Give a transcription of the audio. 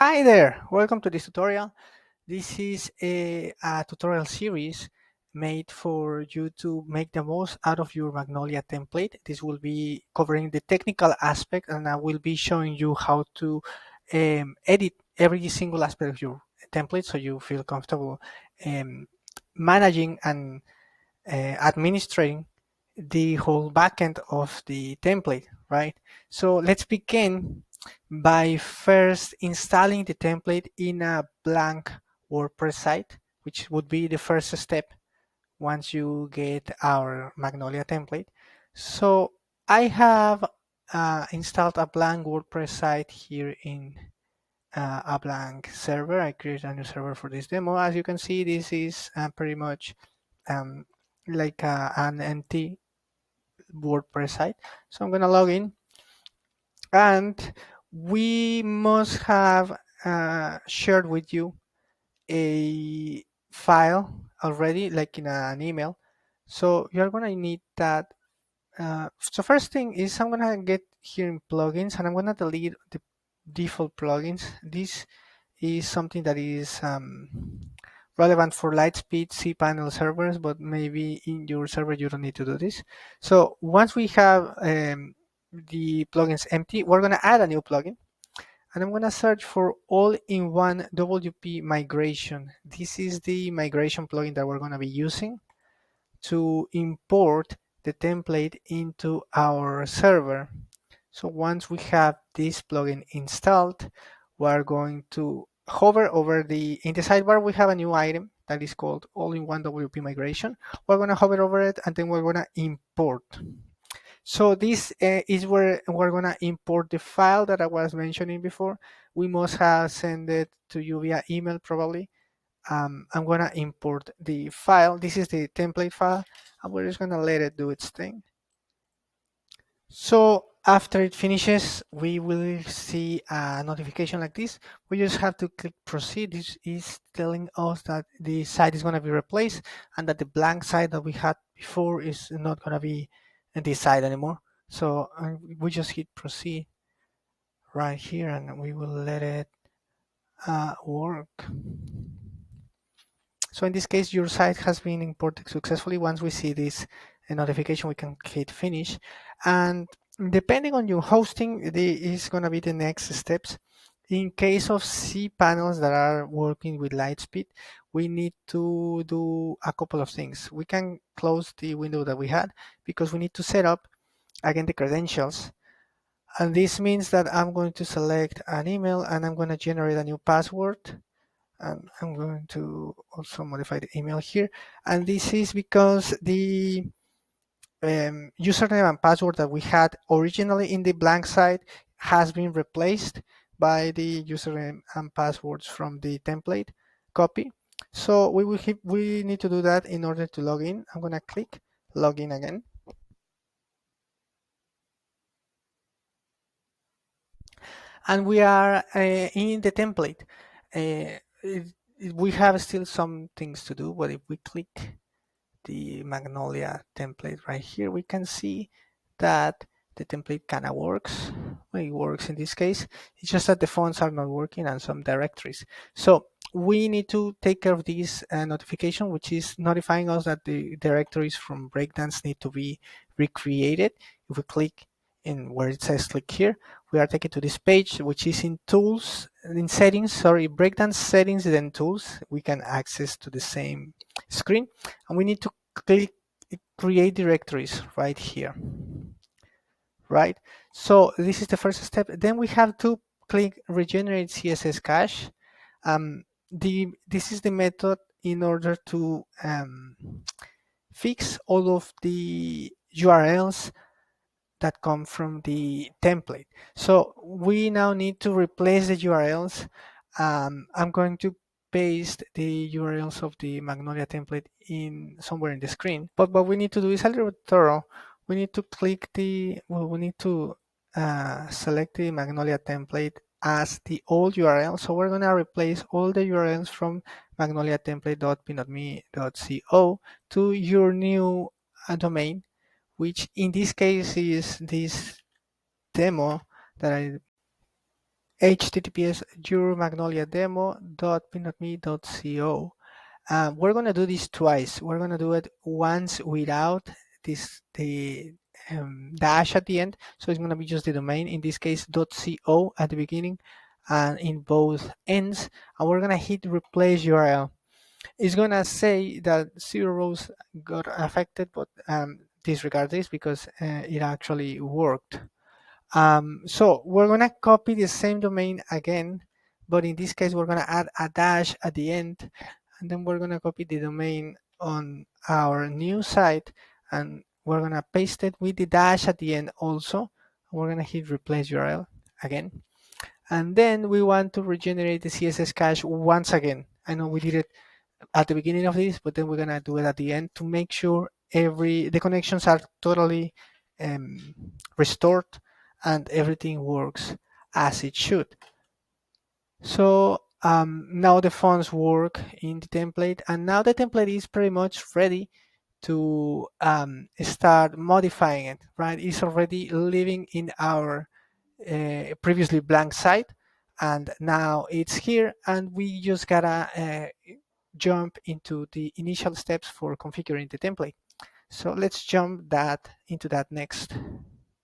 Hi there, welcome to this tutorial. This is a tutorial series made for you to make the most out of your Magnolia template. This will be covering the technical aspect, and I will be showing you how to edit every single aspect of your template so you feel comfortable um, managing and administrating the whole backend of the template, right? So let's begin by first installing the template in a blank WordPress site, which would be the first step once you get our Magnolia template. So I have installed a blank WordPress site here in a blank server. I created a new server for this demo. As you can see, this is pretty much um, like an empty WordPress site. So I'm gonna log in, and we must have shared with you a file already, like in an email. So you're gonna need that. So first thing is I'm gonna get here in plugins, and I'm gonna delete the default plugins. This is something that is relevant for Lightspeed cPanel servers, but maybe in your server you don't need to do this. So once we have the plugins empty, we're going to add a new plugin, and I'm going to search for all-in-one WP migration. This is the migration plugin that we're going to be using to import the template into our server. So once we have this plugin installed, we're going to hover over in the sidebar. We have a new item that is called all-in-one WP migration. We're going to hover over it, and then we're going to import. So this is where we're going to import the file that I was mentioning before. We must have sent it to you via email probably. I'm going to import the file. This is the template file, and we're just going to let it do its thing. So after it finishes, we will see a notification like this. We just have to click proceed. This is telling us that the site is going to be replaced and that the blank site that we had before is not going to be in this site anymore. So we just hit proceed right here, and we will let it work. So in this case, your site has been imported successfully. Once we see this notification, we can hit finish. And depending on your hosting, is going to be the next steps. In case of cPanels that are working with Lightspeed, we need to do a couple of things. We can close the window that we had because we need to set up again the credentials. And this means that I'm going to select an email, and I'm going to generate a new password, and I'm going to also modify the email here. And this is because the username and password that we had originally in the blank site has been replaced by the username and passwords from the template copy. So we need to do that in order to log in. I'm going to click login again. And we are in the template. We have still some things to do, but if we click the Magnolia template right here, we can see that the template kind of works. Well, it works in this case. It's just that the fonts are not working and some directories. So we need to take care of this notification, which is notifying us that the directories from breakdance need to be recreated. If we click in where it says click here, we are taken to this page, which is in tools, in settings, sorry, breakdance settings, then tools. We can access to the same screen, and we need to click create directories right here, right? So this is the first step. Then we have to click regenerate CSS cache. This is the method in order to fix all of the URLs that come from the template. So we now need to replace the URLs. I'm going to paste the URLs of the Magnolia template in somewhere in the screen. But what we need to do is a little bit thorough. We need to we need to select the Magnolia template as the old URL. So we're going to replace all the URLs from magnoliatemplate.pinotme.co to your new domain, which in this case is this demo that I https yourmagnoliademo.pinotme.co. We're gonna do this twice. We're gonna do it once without the dash at the end, so it's gonna be just the domain. In this case, .co at the beginning and in both ends, and we're gonna hit replace URL. It's gonna say that 0 rows got affected, but disregard this because it actually worked. So we're gonna copy the same domain again, but in this case we're gonna add a dash at the end, and then we're gonna copy the domain on our new site, and we're gonna paste it with the dash at the end also. We're gonna hit replace URL again, and then we want to regenerate the CSS cache once again. I know we did it at the beginning of this, but then we're gonna do it at the end to make sure the connections are totally um, restored and everything works as it should. So now the fonts work in the template, and now the template is pretty much ready to start modifying it, right? It's already living in our previously blank site, and now it's here, and we just gotta jump into the initial steps for configuring the template. So let's jump into that next.